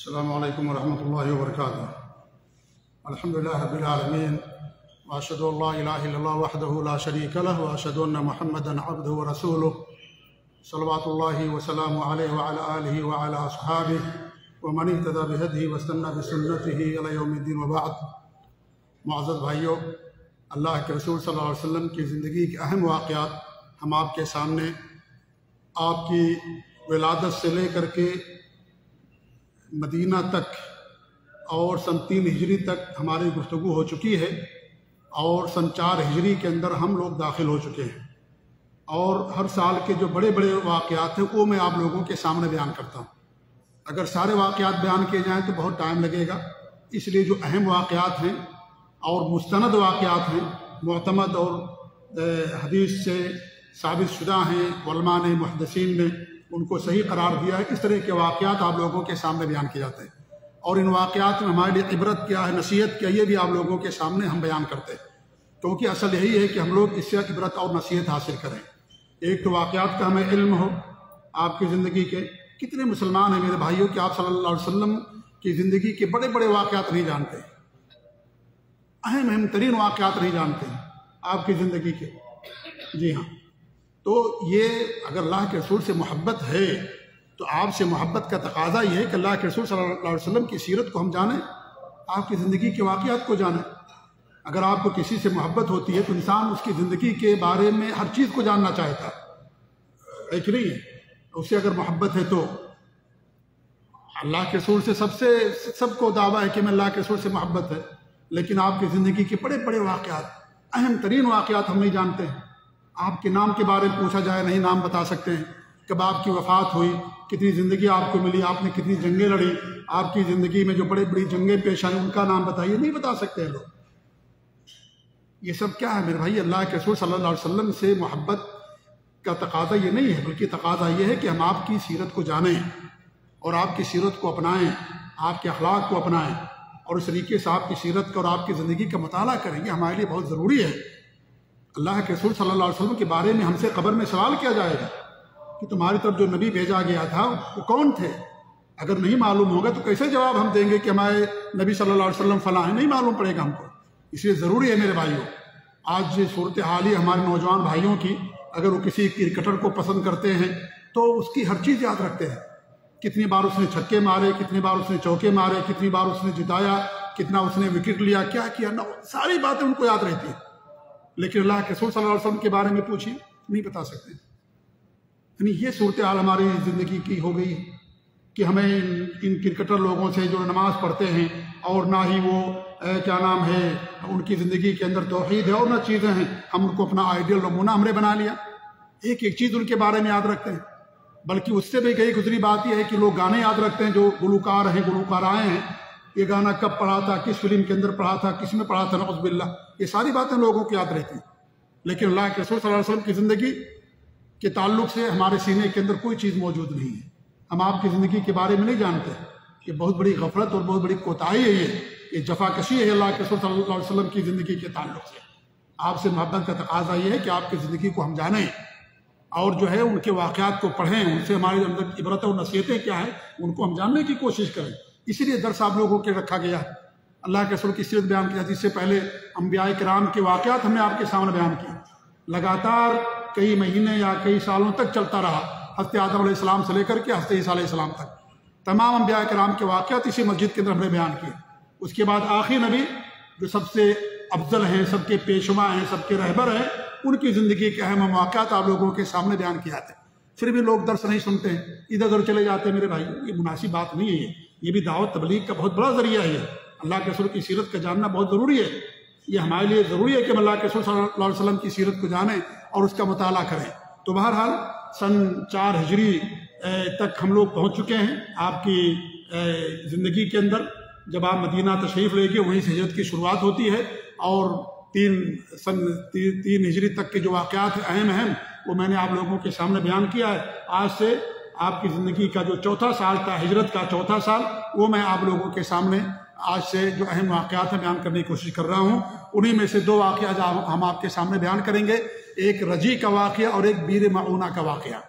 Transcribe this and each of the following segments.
السلام علیکم ورحمۃ اللہ وبرکاتہ۔ الحمدللہ رب العالمین، واشہد ان لا الہ الا اللہ وحدہ لا شریک لہ، واشہد ان محمدا عبدہ ورسولہ، صلوات اللہ وسلامہ علیہ وعلی آلہ وعلی اصحابہ ومن اہتدی بہدیہ واستنى بسنتہ الی یوم الدین، وبعد۔ معزز بھائیوں، اللہ کے رسول صلی اللہ علیہ وسلم کی زندگی کے اہم واقعات ہم آپ کے سامنے آپ کی ولادت سے لے کر کے مدینہ تک اور سن 3 ہجری تک ہماری گفتگو ہو چکی ہے، اور سن 4 ہجری کے اندر ہم لوگ داخل ہو چکے ہیں، اور ہر سال کے جو بڑے بڑے واقعات ہیں وہ میں آپ لوگوں کے سامنے بیان کرتا ہوں۔ اگر سارے واقعات بیان کیے جائیں تو بہت ٹائم لگے گا، اس لیے جو اہم واقعات ہیں اور مستند واقعات ہیں، معتمد اور حدیث سے ثابت شدہ ہیں، علماء نے محدثین نے ان کو صحیح قرار دیا ہے، اس طرح کے واقعات آپ لوگوں کے سامنے بیان کیے جاتے ہیں، اور ان واقعات میں ہمارے لیے عبرت کیا ہے، نصیحت کیا، یہ بھی آپ لوگوں کے سامنے ہم بیان کرتے ہیں، کیونکہ اصل یہی ہے کہ ہم لوگ اس سے عبرت اور نصیحت حاصل کریں۔ ایک تو واقعات کا ہمیں علم ہو آپ کی زندگی کے۔ کتنے مسلمان ہیں میرے بھائیوں کہ آپ صلی اللہ علیہ وسلم کی زندگی کے بڑے بڑے واقعات نہیں جانتے، اہم ترین واقعات نہیں جانتے ہیں آپ کی زندگی کے۔ جی ہاں، تو یہ اگر اللہ کے رسول سے محبت ہے تو آپ سے محبت کا تقاضا یہ ہے کہ اللہ کے رسول صلی اللہ علیہ وسلم کی سیرت کو ہم جانیں، آپ کی زندگی کے واقعات کو جانیں۔ اگر آپ کو کسی سے محبت ہوتی ہے تو انسان اس کی زندگی کے بارے میں ہر چیز کو جاننا چاہتا ہے کہ نہیں ہے؟ اس سے اگر محبت ہے تو اللہ کے رسول سے سب کو دعویٰ ہے کہ میں اللہ کے رسول سے محبت ہے، لیکن آپ کی زندگی کے بڑے بڑے واقعات، اہم ترین واقعات ہم نہیں جانتے ہیں۔ آپ کے نام کے بارے میں پوچھا جائے نہیں نام بتا سکتے ہیں، کب آپ کی وفات ہوئی، کتنی زندگی آپ کو ملی، آپ نے کتنی جنگیں لڑی، آپ کی زندگی میں جو بڑی بڑی جنگیں پیش آئیں ان کا نام بتائیے، نہیں بتا سکتے ہیں لوگ۔ یہ سب کیا ہے میرے بھائی؟ اللہ کے رسول صلی اللہ علیہ وسلم سے محبت کا تقاضا یہ نہیں ہے، بلکہ تقاضا یہ ہے کہ ہم آپ کی سیرت کو جانیں اور آپ کی سیرت کو اپنائیں، آپ کے اخلاق کو اپنائیں، اور اس طریقے سے آپ کی سیرت کا اور آپ کی زندگی کا مطالعہ کریں گے، ہمارے لیے بہت ضروری ہے۔ اللہ کے رسول صلی اللہ علیہ وسلم کے بارے میں ہم سے قبر میں سوال کیا جائے گا کہ تمہاری طرف جو نبی بھیجا گیا تھا وہ کون تھے؟ اگر نہیں معلوم ہوگا تو کیسے جواب ہم دیں گے کہ ہمارے نبی صلی اللہ علیہ وسلم فلاں ہیں؟ نہیں معلوم پڑے گا ہم کو۔ اس لیے ضروری ہے میرے بھائیوں، آج یہ صورتحال ہی ہمارے نوجوان بھائیوں کی، اگر وہ کسی کرکٹر کو پسند کرتے ہیں تو اس کی ہر چیز یاد رکھتے ہیں، کتنی بار اس نے چھکے مارے، کتنی بار اس نے چوکے مارے، کتنی بار اس نے جتایا، کتنا اس نے وکٹ لیا، کیا کیا، ساری باتیں ان کو یاد رہتی ہیں، لیکن اللہ کے رسول صلی اللہ علیہ وسلم کے بارے میں پوچھیے نہیں بتا سکتے۔ یعنی یہ صورتحال ہماری زندگی کی ہو گئی کہ ہمیں ان کرکٹر لوگوں سے جو نماز پڑھتے ہیں اور نہ ہی وہ کیا نام ہے ان کی زندگی کے اندر توحید ہے اور نہ چیزیں ہیں، ہم ان کو اپنا آئیڈیل نمونہ ہم نے بنا لیا، ایک ایک چیز ان کے بارے میں یاد رکھتے ہیں۔ بلکہ اس سے بھی کئی گزری بات یہ ہے کہ لوگ گانے یاد رکھتے ہیں، جو گلوکار ہیں، گلوکارائیں ہیں، یہ گانا کب پڑھا تھا، کس فلم کے اندر پڑھا تھا، کس میں پڑھا تھا، نعوذ باللہ، یہ ساری باتیں لوگوں کو یاد رہتی ہیں۔ لیکن اللہ کے رسول صلی اللہ علیہ وسلم کی زندگی کے تعلق سے ہمارے سینے کے اندر کوئی چیز موجود نہیں ہے، ہم آپ کی زندگی کے بارے میں نہیں جانتے۔ یہ بہت بڑی غفلت اور بہت بڑی کوتاہی ہے، یہ جفاکشی ہے اللہ کے رسول صلی اللہ علیہ وسلم کی زندگی کے تعلق سے۔ آپ سے محبت کا تقاضا یہ ہے کہ آپ کی زندگی کو ہم جانیں اور جو ہے ان کے واقعات کو پڑھیں، ان سے ہمارے اندر عبرت اور نصیحتیں کیا ہیں ان کو ہم جاننے کی کوشش کریں۔ اسی لیے درس آپ لوگوں کے رکھا گیا ہے، اللہ کے رسول کی سیرت بیان کی جاتی ہے۔ اس سے پہلے انبیاء کرام کے واقعات ہم نے آپ کے سامنے بیان کیے، لگاتار کئی مہینے یا کئی سالوں تک چلتا رہا، حضرت آدم علیہ السلام سے لے کر کے حضرت عیسیٰ علیہ السلام تک تمام انبیاء کرام کے واقعات اسی مسجد کے اندر ہم نے بیان کیے۔ اس کے بعد آخری نبی جو سب سے افضل ہیں، سب کے پیشوا ہیں، سب کے رہبر ہیں، ان کی زندگی کے اہم واقعات آپ لوگوں کے سامنے بیان کیے جاتے ہیں۔ پھر بھی لوگ درس نہیں سنتے ہیں، ادھر ادھر چلے جاتے ہیں۔ میرے بھائی یہ مناسب بات نہیں ہے، یہ بھی دعوت تبلیغ کا بہت بڑا ذریعہ ہے۔ اللہ کے رسول کی سیرت کا جاننا بہت ضروری ہے، یہ ہمارے لیے ضروری ہے کہ ہم اللہ کے رسول صلی اللہ علیہ وسلم کی سیرت کو جانیں اور اس کا مطالعہ کریں۔ تو بہرحال سن 4 ہجری تک ہم لوگ پہنچ چکے ہیں آپ کی زندگی کے اندر۔ جب آپ مدینہ تشریف لے کے وہیں سے ہجرت کی شروعات ہوتی ہے، اور سن 3 ہجری تک کے جو واقعات اہم وہ میں نے آپ لوگوں کے سامنے بیان کیا ہے۔ آج سے آپ کی زندگی کا جو 4تھا سال تھا، ہجرت کا 4تھا سال، وہ میں آپ لوگوں کے سامنے آج سے جو اہم واقعات ہیں بیان کرنے کی کوشش کر رہا ہوں۔ انہی میں سے 2 واقعات ہم آپ کے سامنے بیان کریں گے، ایک رجی کا واقعہ اور ایک بیر معونہ کا واقعہ۔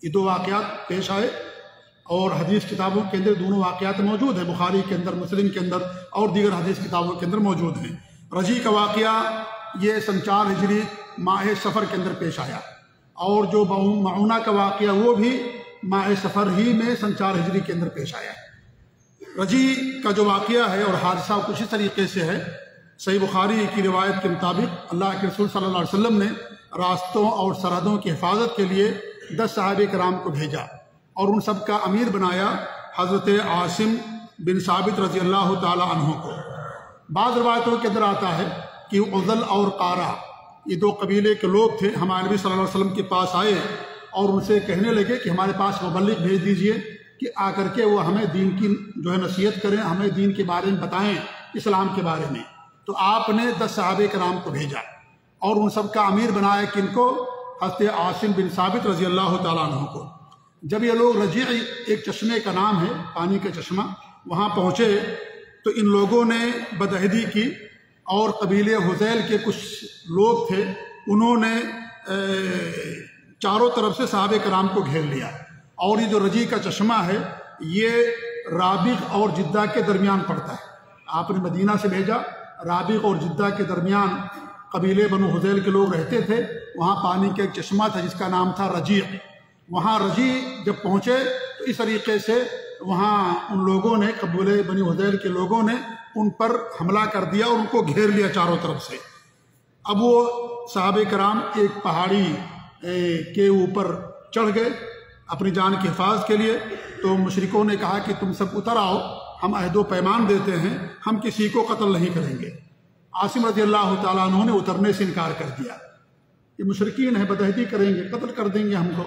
یہ 2 واقعات پیش آئے اور حدیث کتابوں کے اندر دونوں واقعات موجود ہیں، بخاری کے اندر، مسلم کے اندر اور دیگر حدیث کتابوں کے اندر موجود ہیں۔ رجیع کا واقعہ یہ سن 4 ہجری ماہ صفر کے اندر پیش آیا، اور جو معونہ کا واقعہ وہ بھی ماہ صفر ہی میں سن 4 ہجری کے اندر پیش آیا ہے۔ رجیع کا جو واقعہ ہے اور حادثہ کچھ اس طریقے سے ہے، صحیح بخاری کی روایت کے مطابق اللہ کے رسول صلی اللہ علیہ وسلم نے راستوں اور سرحدوں کی حفاظت کے لیے 10 صحابہ کرام کو بھیجا اور ان سب کا امیر بنایا حضرت عاصم بن ثابت رضی اللہ تعالی عنہ کو۔ بعض روایتوں کے اندر آتا ہے کہ عزل اور قارہ یہ 2 قبیلے کے لوگ تھے، ہمارے نبی صلی اللہ علیہ وسلم کے پاس آئے اور ان سے کہنے لگے کہ ہمارے پاس مبلغ بھیج دیجئے کہ آ کر کے وہ ہمیں دین کی جو ہے نصیحت کریں، ہمیں دین کے بارے میں بتائیں، اسلام کے بارے میں۔ تو آپ نے 10 صحابہ کرام کو بھیجا اور ان سب کا امیر بنایا کن کو؟ حضرت عاصم بن ثابت رضی اللہ تعالیٰ عنہ کو۔ جب یہ لوگ رجیع ایک چشمے کا نام ہے، پانی کا چشمہ، وہاں پہنچے تو ان لوگوں نے بدعہدی کی اور قبیلے حذیل کے کچھ لوگ تھے، انہوں نے چاروں طرف سے صحابہ کرام کو گھیر لیا۔ اور یہ جو رجیع کا چشمہ ہے یہ رابغ اور جدہ کے درمیان پڑتا ہے۔ آپ نے مدینہ سے بھیجا، رابغ اور جدہ کے درمیان قبیلے بنو حذیل کے لوگ رہتے تھے، وہاں پانی کا ایک چشمہ تھا جس کا نام تھا رجیع۔ وہاں رجیع جب پہنچے تو اس طریقے سے وہاں ان لوگوں نے، قبیلے بنی حذیل کے لوگوں نے ان پر حملہ کر دیا اور ان کو گھیر لیا چاروں طرف سے۔ اب وہ صحابہ کرام ایک پہاڑی کے اوپر چڑھ گئے اپنی جان کی حفاظت کے لیے، تو مشرکوں نے کہا کہ تم سب اتر آؤ، ہم عہد و پیمان دیتے ہیں، ہم کسی کو قتل نہیں کریں گے۔ عاصم رضی اللہ تعالیٰ عنہ نے اترنے سے انکار کر دیا، یہ مشرکین ہیں، بدعہدی کریں گے، قتل کر دیں گے ہم کو۔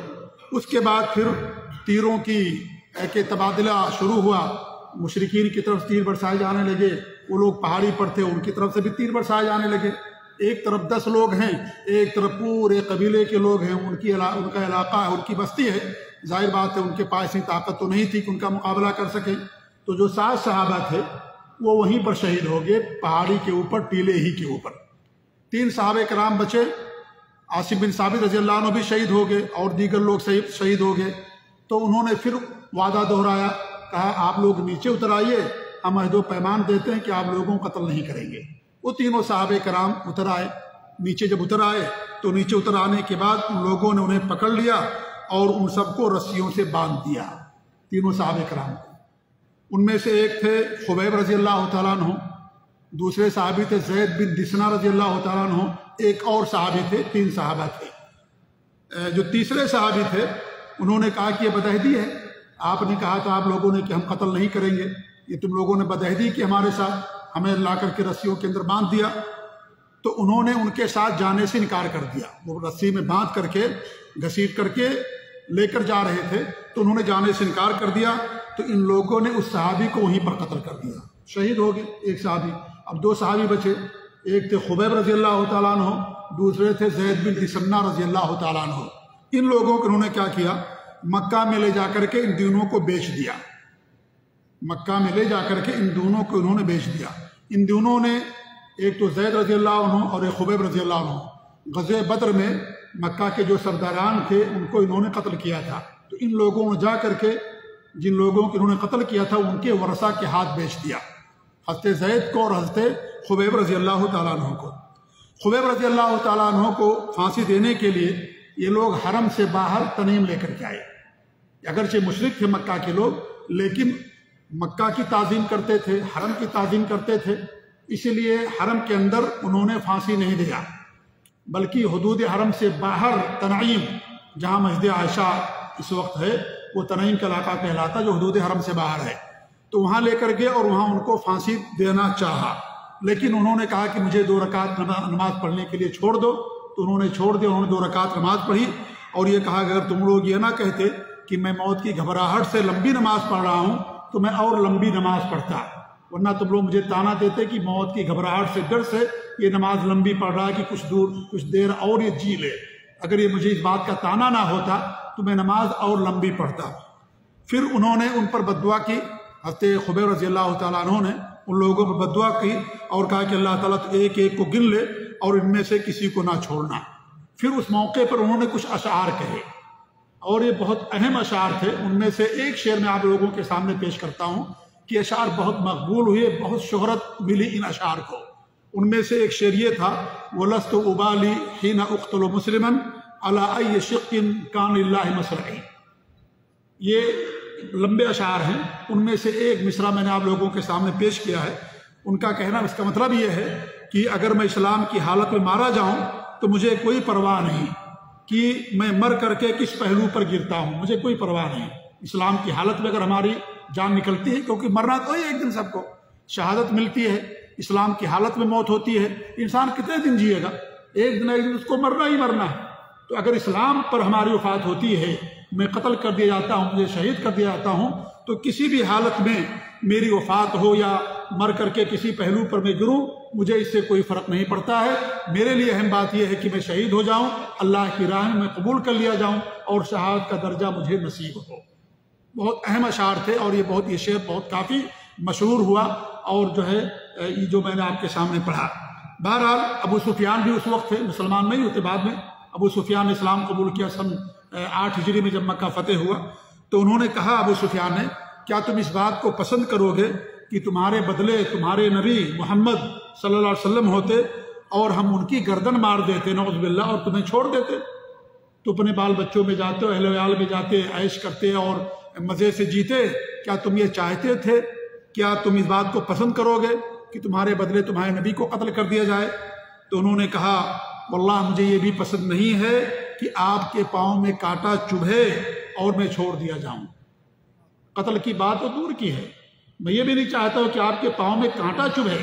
اس کے بعد پھر تیروں کے تبادلہ شروع ہوا، مشرکین کی طرف تیر برسائے جانے لگے، وہ لوگ پہاڑی پر تھے ان کی طرف سے بھی تیر برسائے جانے لگے۔ ایک طرف 10 لوگ ہیں، ایک طرف پورے قبیلے کے لوگ ہیں، ان کا علاقہ ہے، ان کی بستی ہے، ظاہر بات ہے ان کے پاس اتنی طاقت تو نہیں تھی کہ ان کا مقابلہ کر سکیں۔ تو جو 7 صحابہ تھے وہ وہیں پر شہید ہو گئے، پہاڑی کے اوپر، ٹیلے ہی کے اوپر۔ 3 صحابہ کرام بچے، عاصم بن ثابت رضی اللہ عنہ بھی شہید ہو گئے اور دیگر لوگ شہید ہو گئے۔ تو انہوں نے پھر وعدہ دہرایا، کہا آپ لوگ نیچے اتر آئیے، ہم عہد و پیمان دیتے ہیں کہ آپ لوگوں کو قتل نہیں کریں گے۔ وہ تینوں صحابہ کرام اتر آئے، نیچے جب اتر آئے تو نیچے اتر آنے کے بعد ان لوگوں نے انہیں پکڑ لیا اور ان سب کو رسیوں سے باندھ دیا، تینوں صحابہ کرام کو۔ ان میں سے ایک تھے خبیب رضی اللہ تعالیٰ عنہ، دوسرے صحابی تھے زید بن دسنہ رضی اللہ تعالیٰ عنہ، ایک اور صحابی تھے، 3 صحابہ تھے۔ جو تیسرے صحابی تھے انہوں نے کہا کہ یہ بدعہدی ہے، آپ نے کہا تھا آپ لوگوں نے کہ ہم قتل نہیں کریں گے، یہ تم لوگوں نے بدعہدی کی ہمارے ساتھ، ہمیں لا کر کے رسیوں کے اندر باندھ دیا۔ تو انہوں نے ان کے ساتھ جانے سے انکار کر دیا، وہ رسی میں باندھ کر کے گھسیٹ کر کے لے کر جا رہے تھے تو انہوں نے جانے سے انکار کر دیا۔ تو ان لوگوں نے اس صحابی کو وہیں پر قتل کر دیا، شہید ہو گئے ایک صحابی۔ اب 2 صحابی بچے، ایک تھے خبیب رضی اللہ تعالیٰ عنہ، دوسرے تھے زید بن دسنہ رضی اللہ تعالیٰ عنہ۔ ان لوگوں کو انہوں نے کیا کیا، مکہ میں لے جا کر کے ان دونوں کو بیچ دیا، مکہ میں لے جا کر کے ان دونوں کو انہوں نے بیچ دیا۔ ان دونوں نے، ایک تو زید رضی اللہ عنہ اور ایک خبیب رضی اللہ عنہ، غزوہ بدر میں مکہ کے جو سرداران تھے ان کو انہوں نے قتل کیا تھا۔ تو ان لوگوں نے جا کر کے جن لوگوں کو انہوں نے قتل کیا تھا ان کے ورثہ کے ہاتھ بیچ دیا، حضرت زید کو اور حضرت خبیب رضی اللہ تعالیٰ عنہ کو۔ خبیب رضی اللہ تعالیٰ عنہ کو پھانسی دینے کے لیے یہ لوگ حرم سے باہر تنعیم لے کر کے آئے، اگرچہ مشرک تھے مکہ کے لوگ، لیکن مکہ کی تعظیم کرتے تھے، حرم کی تعظیم کرتے تھے، اسی لیے حرم کے اندر انہوں نے پھانسی نہیں دیا، بلکہ حدود حرم سے باہر تنعیم، جہاں مسجد عائشہ اس وقت ہے، وہ تنعیم کا علاقہ کہلاتا جو حدود حرم سے باہر ہے، تو وہاں لے کر گئے اور وہاں ان کو پھانسی دینا چاہا، لیکن انہوں نے کہا کہ مجھے 2 رکعت نماز پڑھنے کے لیے چھوڑ دو۔ تو انہوں نے چھوڑ دیا، انہوں نے 2 رکعت نماز پڑھی اور یہ کہا کہ اگر تم لوگ یہ نہ کہتے کہ میں موت کی گھبراہٹ سے لمبی نماز پڑھ رہا ہوں تو میں اور لمبی نماز پڑھتا، ورنہ تم لوگ مجھے تانا دیتے کہ موت کی گھبراہٹ سے، ڈر سے یہ نماز لمبی پڑھ رہا ہے کہ کچھ دیر اور یہ جی لے، اگر یہ مجھے اس بات کا تانا نہ ہوتا تو میں نماز اور لمبی پڑھتا۔ پھر انہوں نے ان پر بددعا کی، حضرت خبیب رضی اللہ تعالیٰ عنہ نے ان لوگوں پر بددعا کی اور کہا کہ اللہ تعالیٰ تو ایک ایک کو گن لے اور ان میں سے کسی کو نہ چھوڑنا۔ پھر اس موقع پر انہوں نے کچھ اشعار کہے، اور یہ بہت اہم اشعار تھے. ان میں سے ایک شعر میں آپ لوگوں کے سامنے پیش کرتا ہوں کہ اشعار بہت مقبول ہوئے، بہت شہرت ملی ان اشعار کو. ان میں سے ایک شعر یہ تھا، وَلَسْتُ أُبَالِي حِينَ أُقْتُلُ مُسْلِمًا عَلَىٰ أَيِّ شِقٍّ كَانَ لِلَّهِ مَصْرَعِي. یہ لمبے اشعار ہیں. ان میں سے ایک مصرع میں نے آپ لوگوں کے سامنے پیش کیا ہے. ان کا کہنا، اس کا مطلب یہ ہے کہ اگر میں اسلام کی حالت میں مارا جاؤں تو مجھے کوئی پرواہ نہیں کہ میں مر کر کے کس پہلو پر گرتا ہوں، مجھے کوئی پرواہ نہیں. اسلام کی حالت میں اگر ہماری جان نکلتی ہے، کیونکہ مرنا تو ہی ایک دن سب کو، شہادت ملتی ہے، اسلام کی حالت میں موت ہوتی ہے. انسان کتنے دن جیے گا؟ ایک دن اس کو مرنا ہی مرنا ہے. تو اگر اسلام پر ہماری وفات ہوتی ہے، میں قتل کر دیا جاتا ہوں، مجھے شہید کر دیا جاتا ہوں، تو کسی بھی حالت میں میری وفات ہو یا مر کر کے کسی پہلو پر میں گروں، مجھے اس سے کوئی فرق نہیں پڑتا ہے. میرے لیے اہم بات یہ ہے کہ میں شہید ہو جاؤں، اللہ کی راہ میں قبول کر لیا جاؤں اور شہادت کا درجہ مجھے نصیب ہو. بہت اہم اشعار تھے اور یہ شعر بہت کافی مشہور ہوا اور جو ہے یہ جو میں نے آپ کے سامنے پڑھا. بہرحال ابو سفیان بھی اس وقت تھے، مسلمان نہیں ہوتے بعد میں. ابو سفیان نے اسلام قبول کیا سن 8 ہجری میں جب مکہ فتح ہوا. تو انہوں نے کہا، ابو سفیان نے، کیا تم اس بات کو پسند کرو گے کہ تمہارے بدلے تمہارے نبی محمد صلی اللہ علیہ وسلم ہوتے اور ہم ان کی گردن مار دیتے نعوذ باللہ اور تمہیں چھوڑ دیتے؟ تو اپنے بال بچوں میں جاتے، اہل ویال میں جاتے، عیش کرتے اور مزے سے جیتے. کیا تم یہ چاہتے تھے؟ کیا تم اس بات کو پسند کرو گے کہ تمہارے بدلے تمہارے نبی کو قتل کر دیا جائے؟ تو انہوں نے کہا، واللہ مجھے یہ بھی پسند نہیں ہے کہ آپ کے پاؤں میں کانٹا چبھے اور میں چھوڑ دیا جاؤں. قتل کی بات تو دور کی ہے، میں یہ بھی نہیں چاہتا ہوں کہ آپ کے پاؤں میں کانٹا چبھے.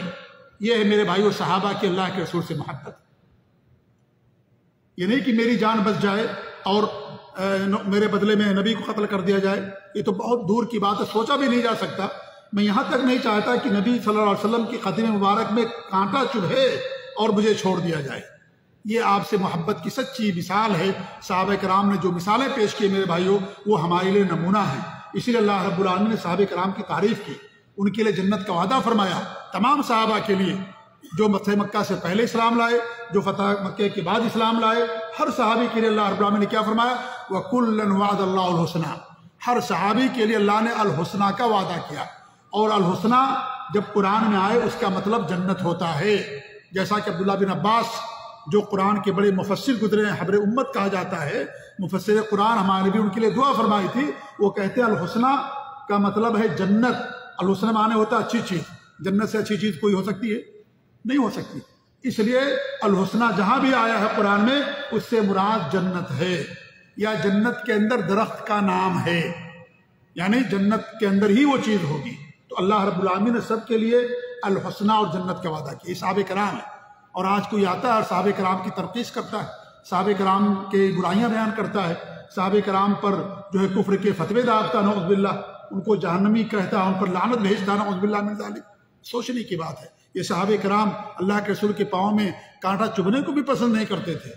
یہ ہے میرے بھائیو صحابہ کے اللہ کے رسول سے محبت. یہ نہیں کہ میری جان بچ جائے اور میرے بدلے میں نبی کو قتل کر دیا جائے، یہ تو بہت دور کی بات ہے، سوچا بھی نہیں جا سکتا. میں یہاں تک نہیں چاہتا کہ نبی صلی اللہ علیہ وسلم کی قدم مبارک میں کانٹا چبھے اور مجھے چھوڑ دیا جائے. یہ آپ سے محبت کی سچی مثال ہے. صحابہ کرام نے جو مثالیں پیش کی میرے بھائیوں، وہ ہمارے لیے نمونہ ہیں. اسی لیے اللہ رب العالمین نے صحابہ کرام کی تعریف کی، ان کے لیے جنت کا وعدہ فرمایا. تمام صحابہ کے لیے، جو فتح مکہ سے پہلے اسلام لائے، جو فتح مکہ کے بعد اسلام لائے، ہر صحابی کے لیے اللہ رب العالمین نے کیا فرمایا؟ وَكُلًّا وَعَدَ اللَّهُ الْحُسْنَى. ہر صحابی کے لیے اللہ نے الحسنہ کا وعدہ کیا. اور الحسنہ جب قرآن میں آئے اس کا مطلب جنت ہوتا ہے. جیسا کہ عبداللہ بن عباس جو قرآن کے بڑے مفسر گزرے ہیں، حبر امت کہا جاتا ہے، مفسر قرآن، ہمارے نبی ان کے لیے دعا فرمائی تھی. وہ کہتے ہیں الحسنہ کا مطلب ہے جنت. الحسنہ معنی ہوتا ہے اچھی چیز. جنت سے اچھی چیز کوئی ہو سکتی ہے؟ نہیں ہو سکتی. اس لیے الحسنہ جہاں بھی آیا ہے قرآن میں، اس سے مراد جنت ہے، یا جنت کے اندر درخت کا نام ہے، یعنی جنت کے اندر ہی وہ چیز ہوگی. تو اللہ رب العالمین نے سب کے لیے الحسنہ اور جنت کا وعدہ کیا. یہ صحابہ کرام ہے. اور آج کوئی آتا ہے اور صحابہ کرام کی تنقید کرتا ہے، صحابہ کرام کے برائیاں بیان کرتا ہے، صحابہ کرام پر جو ہے کفر کے فتوے داغتا ہے نعوذ باللہ، ان کو جہنمی کہتا ہے، ان پر لعنت بھیجتا ہے نعوذ باللہ من ذالک. سوچنے کی بات ہے. یہ صحابہ کرام اللہ کے رسول کے پاؤں میں کانٹا چبھنے کو بھی پسند نہیں کرتے تھے.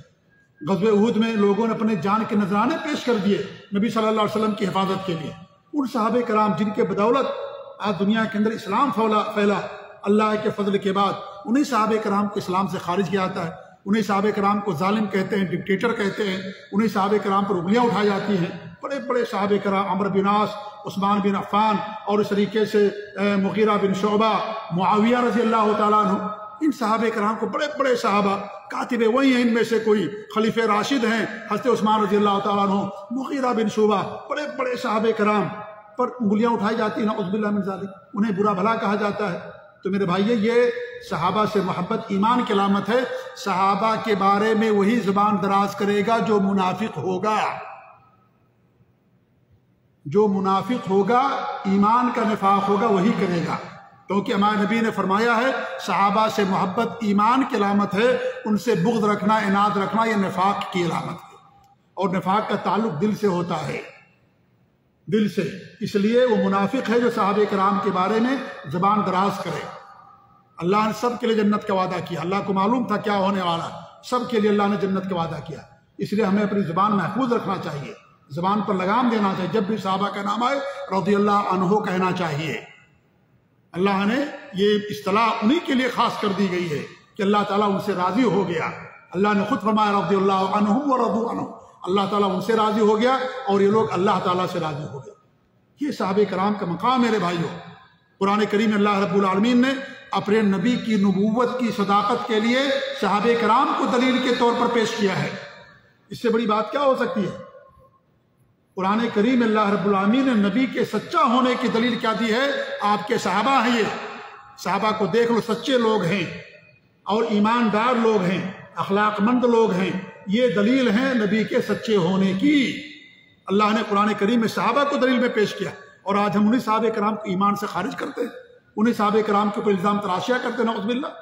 غزوہ احد میں لوگوں نے اپنے جان کے نذرانے پیش کر دیے نبی صلی اللہ علیہ وسلم کی حفاظت کے لیے. ان صحابہ کرام جن کے بدولت آج دنیا کے اندر اسلام پھیلا اللہ کے فضل کے بعد، انہی صحابہ کرام کو اسلام سے خارج کیا جاتا ہے. انہی صحابہ کرام کو ظالم کہتے ہیں، ڈکٹیٹر کہتے ہیں. انہی صحابہ کرام پر انگلیاں اٹھائی جاتی ہیں. بڑے بڑے صحابہ کرام، عمرو بن عاص، عثمان بن عفان، اور اس طریقے سے مغیرہ بن شعبہ، معاویہ رضی اللہ تعالیٰ عنہ، ان صحابہ کرام کو بڑے بڑے صحابہ، کاتب وہی ہیں، ان میں سے کوئی خلیفہ راشد ہیں حضرت عثمان رضی اللہ تعالیٰ عنہ، مغیرہ بن شعبہ، بڑے بڑے صحابہ کرام پر انگلیاں اٹھائی جاتی ہیں نعوذ باللہ من ذالک. انہیں برا بھلا کہا جاتا ہے. تو میرے بھائی، یہ صحابہ سے محبت ایمان کی علامت ہے. صحابہ کے بارے میں وہی زبان دراز کرے گا جو منافق ہوگا. جو منافق ہوگا، ایمان کا نفاق ہوگا، وہی کرے گا. کیونکہ ہمارے نبی نے فرمایا ہے صحابہ سے محبت ایمان کی علامت ہے، ان سے بغض رکھنا، عناد رکھنا، یہ نفاق کی علامت ہے. اور نفاق کا تعلق دل سے ہوتا ہے، دل سے. اس لیے وہ منافق ہے جو صحابہ کرام کے بارے میں زبان دراز کرے. اللہ نے سب کے لیے جنت کا وعدہ کیا. اللہ کو معلوم تھا کیا ہونے والا، سب کے لیے اللہ نے جنت کا وعدہ کیا. اس لیے ہمیں اپنی زبان محفوظ رکھنا چاہیے، زبان پر لگام دینا چاہیے. جب بھی صحابہ کا نام آئے رضی اللہ عنہ کہنا چاہیے. اللہ نے یہ اصطلاح انہی کے لیے خاص کر دی گئی ہے کہ اللہ تعالیٰ ان سے راضی ہو گیا. اللہ نے خود فرمایا رضی اللہ عنہم ورضوا عنہ. اللہ تعالیٰ ان سے راضی ہو گیا اور یہ لوگ اللہ تعالیٰ سے راضی ہو گئے۔ یہ صحابہ کرام کا مقام میرے بھائیوں۔ قرآن کریم میں اللہ رب العالمین نے اپنے نبی کی نبوت کی صداقت کے لیے صحابہ کرام کو دلیل کے طور پر پیش کیا ہے۔ اس سے بڑی بات کیا ہو سکتی ہے؟ قرآن کریم میں اللہ رب العالمین نے نبی کے سچا ہونے کی دلیل کیا دی ہے؟ آپ کے صحابہ ہیں، یہ صحابہ کو دیکھ لو، سچے لوگ ہیں اور ایماندار لوگ ہیں، اخلاق مند لوگ ہیں، یہ دلیل ہیں نبی کے سچے ہونے کی۔ اللہ نے قرآن کریم میں صحابہ کو دلیل میں پیش کیا، اور آج ہم انہیں صحابہ کرام کو ایمان سے خارج کرتے ہیں، انہیں صحابہ کرام کے اوپر الزام تراشیاں کرتے ہیں، نعوذ باللہ۔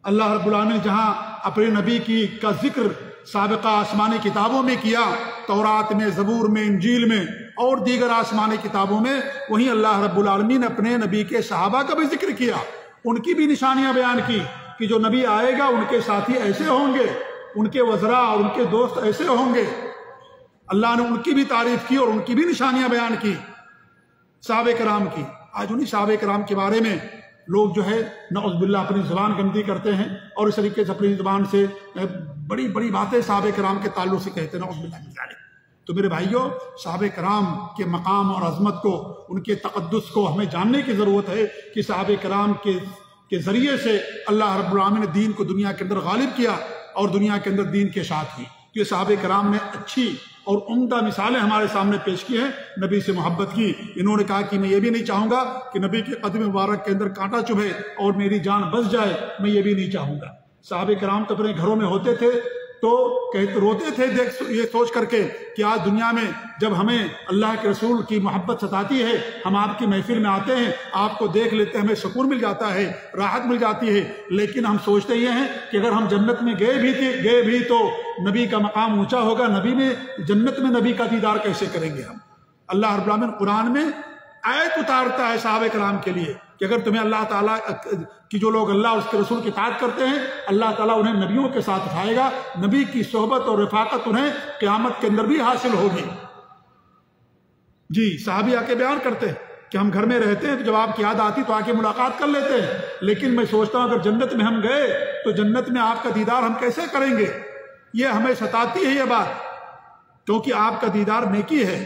اللہ رب العالمین نے جہاں اپنے نبی کا ذکر سابقہ آسمانی کتابوں میں کیا، تورات میں، زبور میں، انجیل میں اور دیگر آسمانی کتابوں میں، وہیں اللہ رب العالمین نے اپنے نبی کے صحابہ کا بھی ذکر کیا، ان کی بھی نشانیاں بیان کی کہ جو نبی آئے گا ان کے ساتھی ایسے ہوں گے، ان کے وزراء اور ان کے دوست ایسے ہوں گے۔ اللہ نے ان کی بھی تعریف کی اور ان کی بھی نشانیاں بیان کی صحابہ کرام کی۔ آج انہی صحابہ کرام کے بارے میں لوگ جو ہے نعوذ باللہ اپنی زبان گندی کرتے ہیں اور اس طریقے سے اپنی زبان سے بڑی بڑی باتیں صحابہ کرام کے تعلق سے کہتے ہیں، نعوذ باللہ من ذالک۔ تو میرے بھائیوں، صحابہ کرام کے مقام اور عظمت کو، ان کے تقدس کو ہمیں جاننے کی ضرورت ہے کہ صحابہ کرام کے ذریعے سے اللہ رب العالمین نے دین کو دنیا کے اندر غالب کیا اور دنیا کے اندر دین کے ساتھ ہی۔ یہ صحابہ کرام نے اچھی اور عمدہ مثالیں ہمارے سامنے پیش کی ہیں نبی سے محبت کی۔ انہوں نے کہا کہ میں یہ بھی نہیں چاہوں گا کہ نبی کے قدم مبارک کے اندر کانٹا چبھے اور میری جان بچ جائے، میں یہ بھی نہیں چاہوں گا۔ صحابہ کرام تو اپنے گھروں میں ہوتے تھے تو روتے تھے یہ سوچ کر کے کہ آج دنیا میں جب ہمیں اللہ کے رسول کی محبت ستاتی ہے، ہم آپ کی محفل میں آتے ہیں، آپ کو دیکھ لیتے ہیں، ہمیں سکون مل جاتا ہے، راحت مل جاتی ہے، لیکن ہم سوچتے یہ ہیں کہ اگر ہم جنت میں گئے بھی تو نبی کا مقام اونچا ہوگا، جنت میں نبی کا دیدار کیسے کریں گے ہم؟ اللہ رب العالمین قرآن میں آیت اتارتا ہے صحابہ کرام کے لیے کہ اگر تمہیں اللہ تعالیٰ کی جو لوگ اللہ اور اس کے رسول کی اطاعت کرتے ہیں، اللہ تعالیٰ انہیں نبیوں کے ساتھ اٹھائے گا، نبی کی صحبت اور رفاقت انہیں قیامت کے اندر بھی حاصل ہوگی۔ جی، صحابی آ کے بیان کرتے ہیں کہ ہم گھر میں رہتے ہیں تو جب آپ کی یاد آتی تو آ کے ملاقات کر لیتے ہیں، لیکن میں سوچتا ہوں اگر جنت میں ہم گئے تو جنت میں آپ کا دیدار ہم کیسے کریں گے؟ یہ ہمیں ستاتی ہے یہ بات، کیونکہ آپ کا دیدار نیکی ہے،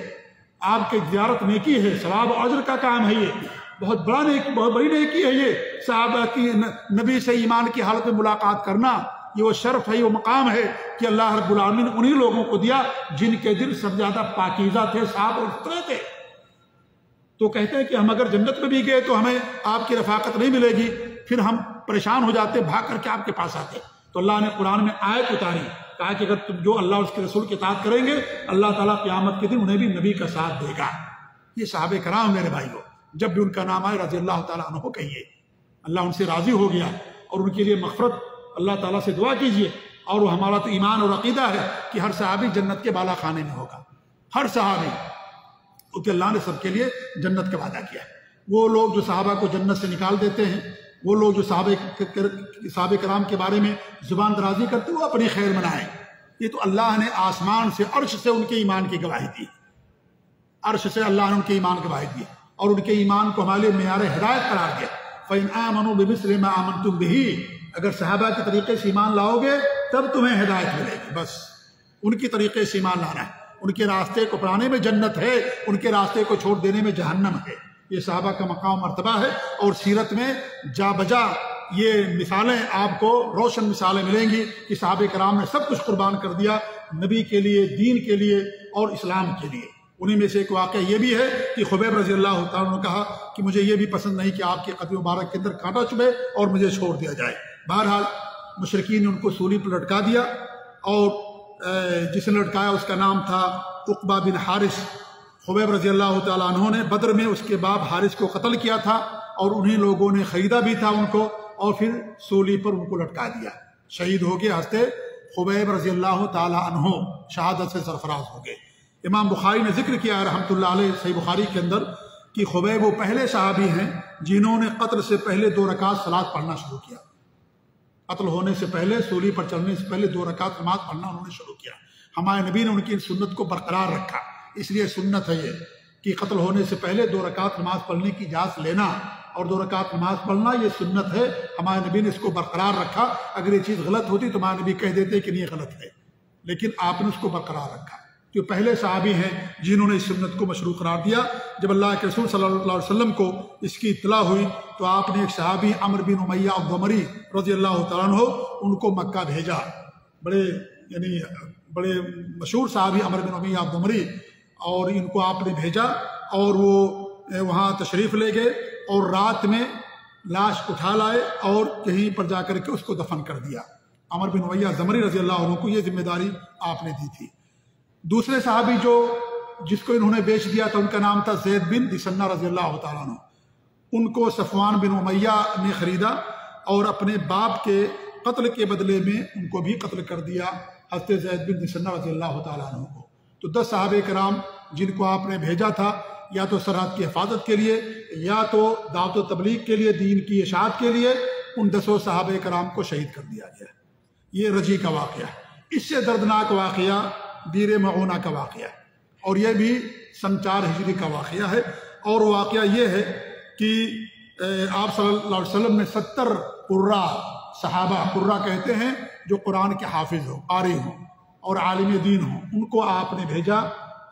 آپ کی زیارت نیکی ہے، ثواب و اجر کا کام ہے، یہ بہت بڑی نیکی ہے۔ یہ صحابہ کی نبی سے ایمان کی حالت میں ملاقات کرنا، یہ وہ شرف ہے، یہ وہ مقام ہے کہ اللہ رب العالمین نے انہی لوگوں کو دیا جن کے دل سب زیادہ پاکیزہ تھے، صاف اور ستھرے تھے۔ تو کہتے ہیں کہ ہم اگر جنت میں بھی گئے تو ہمیں آپ کی رفاقت نہیں ملے گی، پھر ہم پریشان ہو جاتے، بھاگ کر کے آپ کے پاس آتے۔ تو اللہ نے قرآن میں آیت اتاری، کہا کہ اگر تم جو اللہ اور اس کے رسول کی اطاعت کریں گے، اللہ تعالیٰ قیامت کے دن انہیں بھی نبی کا ساتھ دے گا۔ یہ صحابہ کرام میرے بھائیوں، جب بھی ان کا نام آئے رضی اللہ تعالیٰ عنہ کہیے، اللہ ان سے راضی ہو گیا، اور ان کے لیے مغفرت اللہ تعالیٰ سے دعا کیجیے۔ اور وہ ہمارا تو ایمان اور عقیدہ ہے کہ ہر صحابی جنت کے بالا خانے میں ہوگا، ہر صحابی، کیونکہ اللہ نے سب کے لیے جنت کا وعدہ کیا ہے۔ وہ لوگ جو صحابہ کو جنت سے نکال دیتے ہیں، وہ لوگ جو صحابہ کرام کے بارے میں زبان درازی کرتے ہیں، وہ اپنی خیر منائیں۔ یہ تو اللہ نے آسمان سے، عرش سے ان کے ایمان کی گواہی دی، عرش سے اللہ نے ان کے ایمان کی گواہی دی اور ان کے ایمان کو ہمارے لیے معیار ہدایت قرار دیا۔ فَإِنْ آمَنُوا بِمِثْلِ مَا آمَنْتُمْ بِهِ، اگر صحابہ کے طریقے سے ایمان لاؤ گے تب تمہیں ہدایت ملے گی۔ بس ان کی طریقے سے ایمان لانا ہے، ان کے راستے کو اپنانے میں جنت ہے، ان کے راستے کو چھوڑ دینے میں جہنم ہے۔ یہ صحابہ کا مقام مرتبہ ہے، اور سیرت میں جا بجا یہ مثالیں آپ کو روشن مثالیں ملیں گی کہ صحابہ کرام نے سب کچھ قربان کر دیا نبی کے لیے، دین کے لیے اور اسلام کے لیے۔ انہی میں سے ایک واقعہ یہ بھی ہے کہ خبیب رضی اللہ تعالیٰ نے کہا کہ مجھے یہ بھی پسند نہیں کہ آپ کے قدم مبارک کے اندر کانٹا چبھے اور مجھے چھوڑ دیا جائے۔ بہرحال مشرکین نے ان کو سولی پر لٹکا دیا، اور جس نے لٹکایا اس کا نام تھا عقبہ بن حارث۔ خبیب رضی اللہ تعالیٰ عنہ نے بدر میں اس کے باپ حارث کو قتل کیا تھا، اور انہی لوگوں نے خریدا بھی تھا ان کو، اور پھر سولی پر ان کو لٹکا دیا، شہید ہو گئے۔ ہنستے خبیب رضی اللہ تعالیٰ عنہ شہادت سے سرفراز ہو گئے۔ امام بخاری نے ذکر کیا ہے رحمۃ اللہ علیہ صحیح بخاری کے اندر کہ خبیب وہ پہلے صحابی ہیں جنہوں نے قتل سے پہلے 2 رکعت صلاۃ پڑھنا شروع کیا۔ قتل ہونے سے پہلے، سولی پر چڑھنے سے پہلے 2 رکعت نماز پڑھنا انہوں نے شروع کیا۔ ہمارے نبی نے ان کی سنت کو برقرار رکھا، اس لیے سنت ہے یہ کہ قتل ہونے سے پہلے 2 رکعت نماز پڑھنے کی اجازت لینا اور 2 رکعت نماز پڑھنا، یہ سنت ہے۔ ہمارے نبی نے اس کو برقرار رکھا۔ اگر یہ چیز غلط ہوتی تو ہمارے نبی کہہ دیتے کہ نہیں یہ غلط ہے، لیکن آپ نے اس کو برقرار رکھا. جو پہلے صحابی ہیں جنہوں نے اس سنت کو مشروع قرار دیا، جب اللہ کے رسول صلی اللہ علیہ وسلم کو اس کی اطلاع ہوئی تو آپ نے ایک صحابی عمرو بن امیہ الضمری رضی اللہ تعالیٰ عنہ ان کو مکہ بھیجا. بڑے مشہور صحابی عمرو بن امیہ الضمری، اور ان کو آپ نے بھیجا اور وہ وہاں تشریف لے گئے اور رات میں لاش اٹھا لائے اور کہیں پر جا کر کے اس کو دفن کر دیا. عمرو بن امیہ الضمری رضی اللہ عنہ کو یہ ذمہ داری آپ نے دی تھی. دوسرے صحابی جس کو انہوں نے بیچ دیا تھا ان کا نام تھا زید بن دثنہ رضی اللہ تعالیٰ عنہ. ان کو صفوان بن امیہ نے خریدا اور اپنے باپ کے قتل کے بدلے میں ان کو بھی قتل کر دیا، حضرت زید بن دثنہ رضی اللہ تعالیٰ عنہ کو. تو 10 صحابہ کرام جن کو آپ نے بھیجا تھا یا تو سرحد کی حفاظت کے لیے یا تو دعوت و تبلیغ کے لیے، دین کی اشاعت کے لیے، ان 10 صحابہ کرام کو شہید کر دیا گیا. یہ رجی کا واقعہ ہے. اس سے دردناک واقعہ بیر معونہ کا واقعہ ہے، اور یہ بھی سن 4 ہجری کا واقعہ ہے. اور واقعہ یہ ہے کہ آپ صلی اللہ علیہ وسلم نے 70 قرہ صحابہ، قرہ کہتے ہیں جو قرآن کے حافظ ہوں، قاری ہوں اور عالم دین ہوں، ان کو آپ نے بھیجا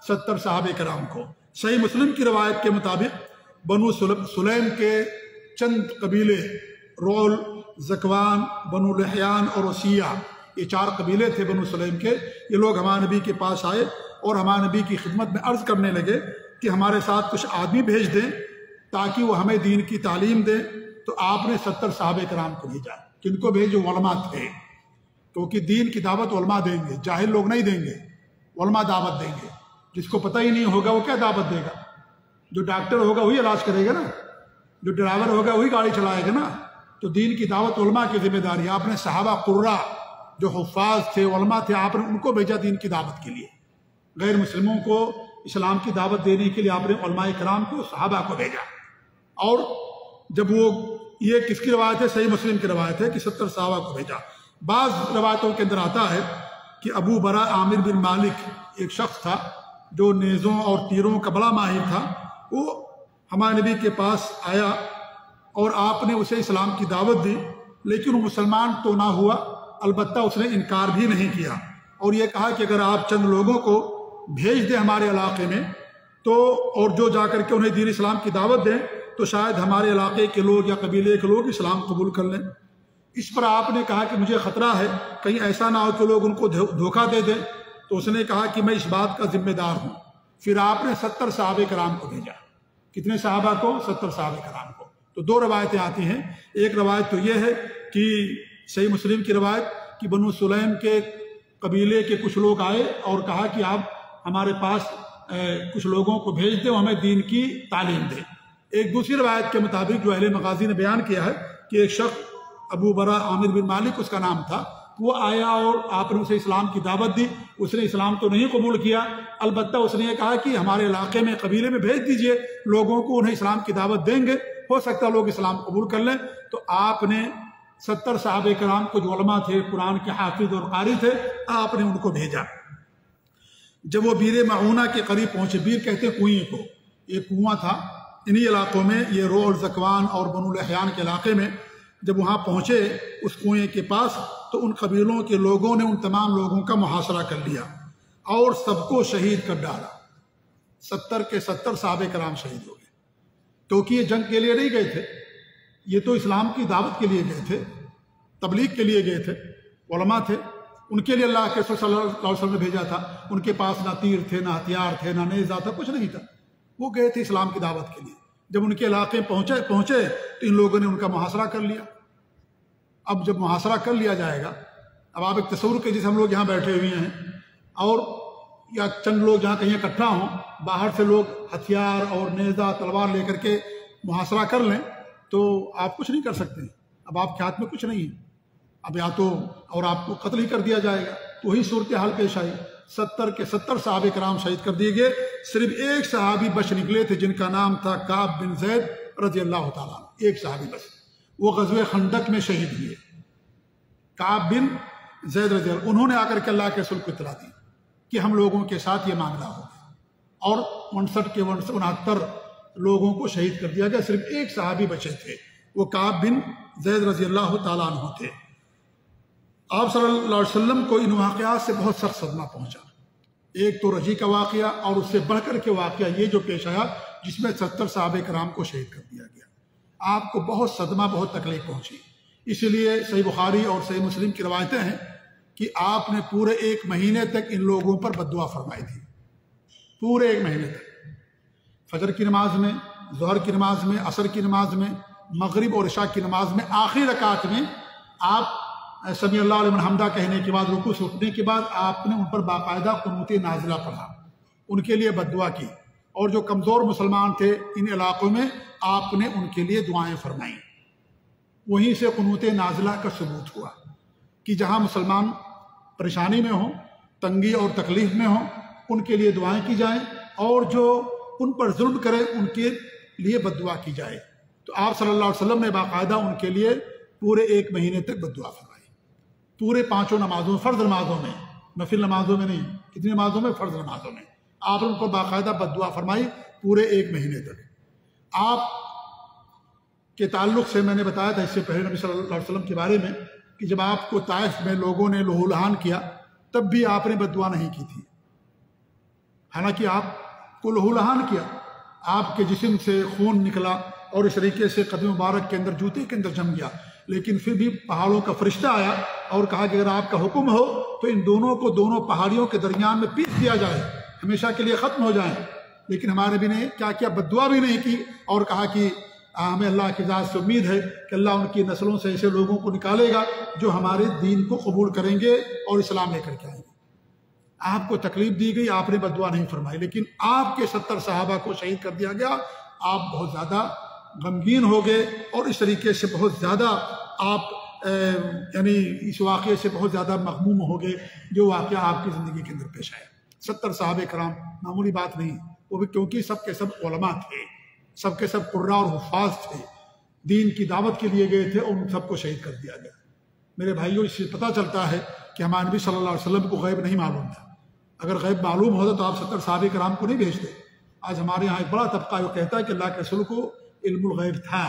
70 صحابہ کرام کو. صحیح مسلم کی روایت کے مطابق بنو سلیم کے چند قبیلے، رول، زکوان، بنو لحیان اور وسیع، یہ 4 قبیلے تھے بنو سلیم کے. یہ لوگ ہمارے نبی کے پاس آئے اور ہمارے نبی کی خدمت میں عرض کرنے لگے کہ ہمارے ساتھ کچھ آدمی بھیج دیں تاکہ وہ ہمیں دین کی تعلیم دیں. تو آپ نے 70 صحابہ کرام کو بھیجا. کن کو بھیجے؟ علماء تھے، کیونکہ دین کی دعوت علماء دیں گے، جاہل لوگ نہیں دیں گے، علماء دعوت دیں گے. جس کو پتہ ہی نہیں ہوگا وہ کیا دعوت دے گا؟ جو ڈاکٹر ہوگا وہی علاج کرے گا نا، جو ڈرائیور ہوگا وہی گاڑی چلائے گا نا. تو دین کی دعوت علماء کی ذمہ داری. آپ نے صحابہ قرہ جو حفاظ تھے، علماء تھے، آپ نے ان کو بھیجا دین کی دعوت کے لیے. غیر مسلموں کو اسلام کی دعوت دینے کے لیے آپ نے علماء کرام کو، صحابہ کو بھیجا. اور جب یہ کس کی روایت ہے؟ صحیح مسلم کی روایت ہے کہ 70 صحابہ کو بھیجا. بعض روایتوں کے اندر آتا ہے کہ ابو برا عامر بن مالک ایک شخص تھا جو نیزوں اور تیروں کا بڑا ماہر تھا. وہ ہمارے نبی کے پاس آیا اور آپ نے اسے اسلام کی دعوت دی، لیکن وہ مسلمان تو نہ ہوا، البتہ اس نے انکار بھی نہیں کیا اور یہ کہا کہ اگر آپ چند لوگوں کو بھیج دیں ہمارے علاقے میں تو، اور جو جا کر کے انہیں دین اسلام کی دعوت دیں تو شاید ہمارے علاقے کے لوگ یا قبیلے کے لوگ اسلام قبول کر لیں. اس پر آپ نے کہا کہ مجھے خطرہ ہے کہیں ایسا نہ ہو کہ لوگ ان کو دھوکہ دے دیں. تو اس نے کہا کہ میں اس بات کا ذمہ دار ہوں. پھر آپ نے 70 صحابہ کرام کو بھیجا. کتنے صحابہ کو؟ 70 صحابہ کرام کو. تو 2 روایتیں آتی ہیں. ایک روایت تو یہ ہے کہ صحیح مسلم کی روایت کہ بنو سلیم کے قبیلے کے کچھ لوگ آئے اور کہا کہ آپ ہمارے پاس کچھ لوگوں کو بھیج دیں، ہمیں دین کی تعلیم دیں. ایک دوسری روایت کے مطابق جو اہل مغازی نے بیان کیا ہے کہ ایک شخص ابو برا عامر بن مالک اس کا نام تھا، وہ آیا اور آپ نے اسے اسلام کی دعوت دی. اس نے اسلام تو نہیں قبول کیا، البتہ اس نے یہ کہا کہ ہمارے علاقے میں قبیلے میں بھیج دیجئے لوگوں کو، انہیں اسلام کی دعوت دیں گے، ہو سکتا ہے لوگ اسلام قبول کر لیں. تو آپ نے 70 صحابہ کرام کو جو علماء تھے، قرآن کے حافظ اور قاری تھے، آپ نے ان کو بھیجا. جب وہ بیر معونہ کے قریب پہنچے، بیر کہتے ہیں کنویں کو، یہ کنواں تھا انہی علاقوں میں، یہ رول، زکوان اور بنو لحیان کے علاقے میں. جب وہاں پہنچے اس کنویں کے پاس تو ان قبیلوں کے لوگوں نے ان تمام لوگوں کا محاصرہ کر لیا اور سب کو شہید کر ڈالا. 70 کے 70 صحابہ کرام شہید ہو گئے، کیونکہ یہ جنگ کے لیے نہیں گئے تھے، یہ تو اسلام کی دعوت کے لیے گئے تھے، تبلیغ کے لیے گئے تھے، علماء تھے، ان کے لیے اللہ کے رسول صلی اللہ علیہ وسلم نے بھیجا تھا. ان کے پاس نہ تیر تھے، نہ ہتھیار تھے، نہ نیزہ تھا، کچھ نہیں تھا. وہ گئے تھے اسلام کی دعوت کے لیے. جب ان کے علاقے پہنچے تو ان لوگوں نے ان کا محاصرہ کر لیا. اب جب محاصرہ کر لیا جائے گا، اب آپ ایک تصور کے جیسے ہم لوگ یہاں بیٹھے ہوئے ہیں اور یا چند لوگ جہاں کہیں اکٹھا ہوں، باہر سے لوگ ہتھیار اور نیزہ تلوار لے کر کے محاصرہ کر لیں تو آپ کچھ نہیں کر سکتے. اب آپ کے ہاتھ میں کچھ نہیں ہے، اب یا تو اور آپ کو قتل ہی کر دیا جائے گا. تو وہی صورتحال پیش آئی. 70 کے 70 صحابہ کرام شہید کر دیے گئے. صرف ایک صحابی بچ نکلے تھے جن کا نام تھا کعب بن زید رضی اللہ تعالیٰ عنہ. ایک صحابی بس، وہ غزوہ خندق میں شہید ہوئے. کعب بن زید رضی اللہ، انہوں نے آ کر کے اللہ کے رسول کو اطلاع دی کہ ہم لوگوں کے ساتھ یہ معاملہ ہو گیا اور 59 کے 69 لوگوں کو شہید کر دیا گیا. صرف ایک صحابی بچے تھے، وہ کعب بن زید رضی اللہ تعالیٰ عنہ تھے. آپ صلی اللہ علیہ وسلم کو ان واقعات سے بہت سخت صدمہ پہنچا. ایک تو رجی کا واقعہ اور اس سے بڑھ کر کے واقعہ یہ جو پیش آیا جس میں 70 صحابہ کرام کو شہید کر دیا گیا. آپ کو بہت صدمہ، بہت تکلیف پہنچی. اسی لیے صحیح بخاری اور صحیح مسلم کی روایتیں ہیں کہ آپ نے پورے 1 مہینے تک ان لوگوں پر بد دعا فرمائی تھی. پورے 1 مہینے تک فجر کی نماز میں، ظہر کی نماز میں، عصر کی نماز میں، مغرب اور عشاء کی نماز میں آخری رکعت میں آپ سمیع اللہ لمن حمدہ کہنے کے بعد رکوع سے اٹھنے کے بعد آپ نے ان پر باقاعدہ قنوت نازلہ پڑھا، ان کے لیے بد دعا کی. اور جو کمزور مسلمان تھے ان علاقوں میں آپ نے ان کے لیے دعائیں فرمائیں. وہیں سے قنوت نازلہ کا ثبوت ہوا کہ جہاں مسلمان پریشانی میں ہوں، تنگی اور تکلیف میں ہوں، ان کے لیے دعائیں کی جائیں، اور جو ان پر ظلم کرے ان کے لیے بد دعا کی جائے. تو آپ صلی اللہ علیہ وسلم نے باقاعدہ ان کے لیے پورے 1 مہینے تک بد دعا فرمائی. پورے 5 نمازوں، فرض نمازوں میں، نفل نمازوں میں نہیں. کتنی نمازوں میں؟ فرض نمازوں میں آپ ان کو باقاعدہ بد دعا فرمائی پورے 1 مہینے تک. آپ کے تعلق سے میں نے بتایا تھا اس سے پہلے نبی صلی اللہ علیہ وسلم کے بارے میں کہ جب آپ کو طائف میں لوگوں نے لہو لہان کیا تب بھی آپ نے بد دعا نہیں کی تھی. حالانکہ آپ کو لہو لہان کیا، آپ کے جسم سے خون نکلا اور اس طریقے سے قدم مبارک کے اندر، جوتے کے اندر جم گیا، لیکن پھر بھی پہاڑوں کا فرشتہ آیا اور کہا کہ اگر آپ کا حکم ہو تو ان دونوں کو دونوں پہاڑیوں کے درمیان میں پیس دیا جائے، ہمیشہ کے لیے ختم ہو جائیں. لیکن ہمارے نبی نے کیا کیا؟ بد دعا بھی نہیں کی اور کہا کہ ہمیں اللہ کی ذات سے امید ہے کہ اللہ ان کی نسلوں سے ایسے لوگوں کو نکالے گا جو ہمارے دین کو قبول کریں گے اور اسلام لے کر کے آئیں گے. آپ کو تکلیف دی گئی، آپ نے بد دعا نہیں فرمائی، لیکن آپ کے 70 صحابہ کو شہید کر دیا گیا. آپ بہت زیادہ غمگین ہو گئے اور اس طریقے سے بہت زیادہ آپ یعنی اس واقعے سے بہت زیادہ مغموم ہو گئے جو واقعہ آپ کی زندگی کے اندر پیش آیا. 70 صحابہ کرام معمولی بات نہیں، وہ بھی کیونکہ سب کے سب علماء تھے، سب کے سب قراء اور حفاظ تھے، دین کی دعوت کے لیے گئے تھے اور ان سب کو شہید کر دیا گیا. میرے بھائیوں، اس سے پتہ چلتا ہے کہ ہمارے نبی صلی اللہ علیہ وسلم کو غیب نہیں معلوم تھا. اگر غیب معلوم ہوتا تو آپ 70 صحابہ کرام کو نہیں بھیجتے. آج ہمارے یہاں ایک بڑا طبقہ جو کہتا ہے کہ اللہ کے رسول کو علم الغیب تھا.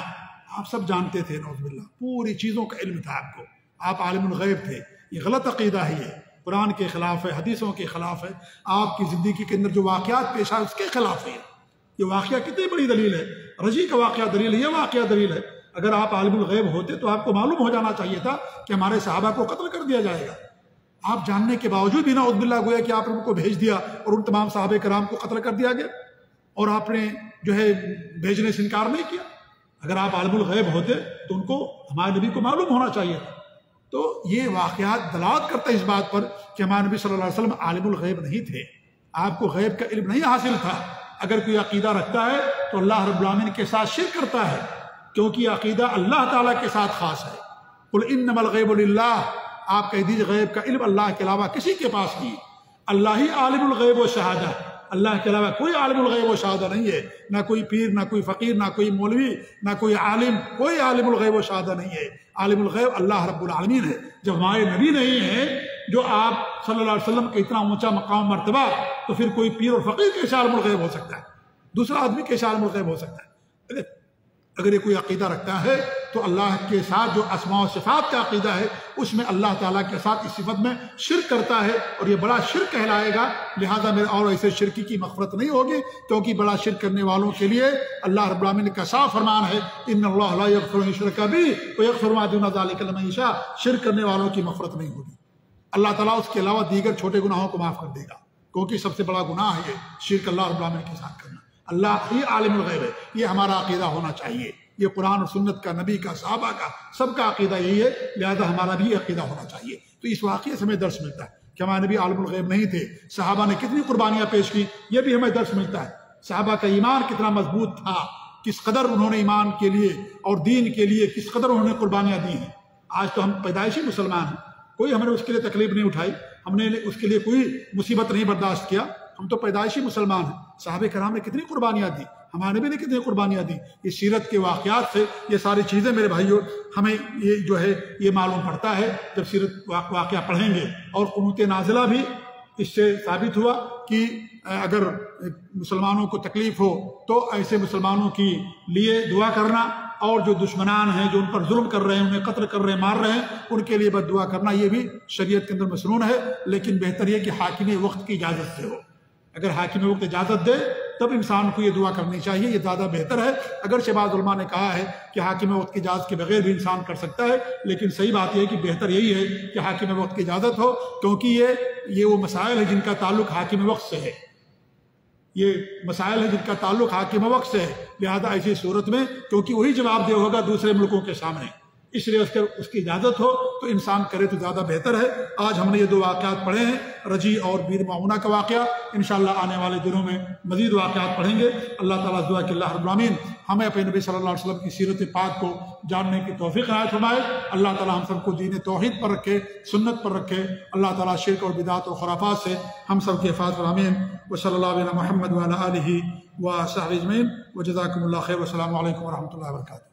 آپ سب جانتے تھے، نعوذ باللہ، پوری چیزوں کا علم تھا آپ کو، آپ عالم الغیب تھے. یہ غلط عقیدہ ہے، یہ قرآن کے خلاف ہے، حدیثوں کے خلاف ہے، آپ کی زندگی کے اندر جو واقعات پیش آئے اس کے خلاف ہے. یہ واقعہ کتنی بڑی دلیل ہے، رجی کا واقعہ دلیل ہے، یہ واقعہ دلیل ہے. اگر آپ عالم الغیب ہوتے تو آپ کو معلوم ہو جانا چاہیے تھا کہ ہمارے صحابہ کو قتل کر دیا جائے گا. آپ جاننے کے باوجود بھی نعوذ باللہ گویا کہ آپ نے ان کو بھیج دیا اور ان تمام صحابہ کرام کو قتل کر دیا گیا، اور آپ نے جو ہے بھیجنے سے انکار نہیں کیا. اگر آپ عالم الغیب ہوتے تو ان کو، ہمارے نبی کو معلوم ہونا چاہیے تھا. تو یہ واقعات دلالت کرتا ہے اس بات پر کہ ہمارے نبی صلی اللہ علیہ وسلم عالم الغیب نہیں تھے، آپ کو غیب کا علم نہیں حاصل تھا. اگر کوئی عقیدہ رکھتا ہے تو اللہ رب العالمین کے ساتھ شرک کرتا ہے، کیونکہ یہ عقیدہ اللہ تعالیٰ کے ساتھ خاص ہے. قل انما الغیب للہ، آپ کہہ دیجیے غیب کا علم اللہ کے علاوہ کسی کے پاس نہیں. اللہ ہی عالم الغیب و شہادہ، اللہ کے علاوہ کوئی عالم الغیب و شہادہ نہیں ہے. نہ کوئی پیر، نہ کوئی فقیر، نہ کوئی مولوی، نہ کوئی عالم، کوئی عالم الغیب و شہادہ نہیں ہے. عالم الغیب اللہ رب العالمین ہے. جب ہمارے نبی نہیں ہیں جو آپ صلی اللہ علیہ وسلم کا اتنا اونچا مقام مرتبہ، تو پھر کوئی پیر اور فقیر کیسے عالم الغیب ہو سکتا ہے؟ دوسرا آدمی کیسے عالم الغیب ہو سکتا ہے؟ اگر یہ کوئی عقیدہ رکھتا ہے تو اللہ کے ساتھ جو اسماء و صفات کا عقیدہ ہے اس میں اللہ تعالیٰ کے ساتھ اس صفت میں شرک کرتا ہے، اور یہ بڑا شرک کہلائے گا. لہذا میرے اور ایسے شرکی کی مغفرت نہیں ہوگی، کیونکہ بڑا شرک کرنے والوں کے لیے اللہ رب العالمین کا صاف فرمان ہے، ان اللہ لا یغفر ان یشرک بہ ویغفر ما دون ذلک لمن یشاء. شرک کرنے والوں کی مغفرت نہیں ہوگی. اللہ تعالیٰ اس کے علاوہ دیگر چھوٹے گناہوں کو معاف کر دے گا، کیونکہ سب سے بڑا گناہ ہے یہ شرک اللہ رب العالمین کے ساتھ کرنا. اللہ ہی عالم الغیب ہے، یہ ہمارا عقیدہ ہونا چاہیے. یہ قرآن اور سنت کا، نبی کا، صحابہ کا، سب کا عقیدہ یہی ہے. لہذا ہمارا بھی عقیدہ ہونا چاہیے. تو اس واقعے سے ہمیں درس ملتا ہے کہ ہمارے نبی عالم الغیب نہیں تھے. صحابہ نے کتنی قربانیاں پیش کی، یہ بھی ہمیں درس ملتا ہے. صحابہ کا ایمان کتنا مضبوط تھا، کس قدر انہوں نے ایمان کے لیے اور دین کے لیے کس قدر انہوں نے قربانیاں دی ہیں. آج تو ہم پیدائشی مسلمان ہیں، کوئی ہم نے اس کے لیے تکلیف نہیں اٹھائی، ہم نے اس کے لیے کوئی مصیبت نہیں برداشت کیا، ہم تو پیدائشی مسلمان ہیں. صحابہ کرام نے کتنی قربانیاں دی، ہمارے نبی نے کتنی قربانیاں دی. یہ سیرت کے واقعات سے یہ ساری چیزیں میرے بھائیوں ہمیں یہ جو ہے یہ معلوم پڑتا ہے جب سیرت واقعہ پڑھیں گے. اور قنوت نازلہ بھی اس سے ثابت ہوا کہ اگر مسلمانوں کو تکلیف ہو تو ایسے مسلمانوں کی لیے دعا کرنا اور جو دشمنان ہیں جو ان پر ظلم کر رہے ہیں، انہیں قتل کر رہے ہیں، مار رہے ہیں، ان کے لیے بد دعا کرنا یہ بھی شریعت کے اندر مسنون ہے، لیکن بہتر یہ کہ حاکم وقت کی اجازت سے ہو۔ اگر حاکم وقت اجازت دے تب انسان کو یہ دعا کرنی چاہیے، یہ زیادہ بہتر ہے۔ اگرچہ بعض علماء نے کہا ہے کہ حاکم وقت کی اجازت کے بغیر بھی انسان کر سکتا ہے، لیکن صحیح بات یہ ہے کہ بہتر یہی ہے کہ حاکم وقت کی اجازت ہو، کیونکہ یہ وہ مسائل ہیں جن کا تعلق حاکم وقت سے ہے، یہ مسائل ہیں جن کا تعلق حاکم وقت سے ہے، لہذا ایسی صورت میں کیونکہ وہی جواب دہ ہوگا دوسرے ملکوں کے سامنے، اس لیے اس کی اجازت ہو تو انسان کرے تو زیادہ بہتر ہے۔ آج ہم نے یہ دو واقعات پڑھے ہیں، رجی اور بیر معونہ کا واقعہ، انشاءاللہ آنے والے دنوں میں مزید واقعات پڑھیں گے۔ اللہ تعالیٰ دعا کہ اللہ رب العالمین ہمیں اپنے نبی صلی اللہ علیہ وسلم کی سیرت پاک کو جاننے کی توفیق عنایت فرمائے۔ اللہ تعالیٰ ہم سب کو دین توحید پر رکھے، سنت پر رکھے۔ اللہ تعالیٰ شرک اور بدعات اور خرافات سے ہم سب کی حفاظت فرمائے۔ وصلی اللہ علیہ محمد وعلی آلہ وصحبہ اجمعین، وجزاکم اللہ خیر، والسلام علیکم ورحمۃ اللہ وبرکاتہ۔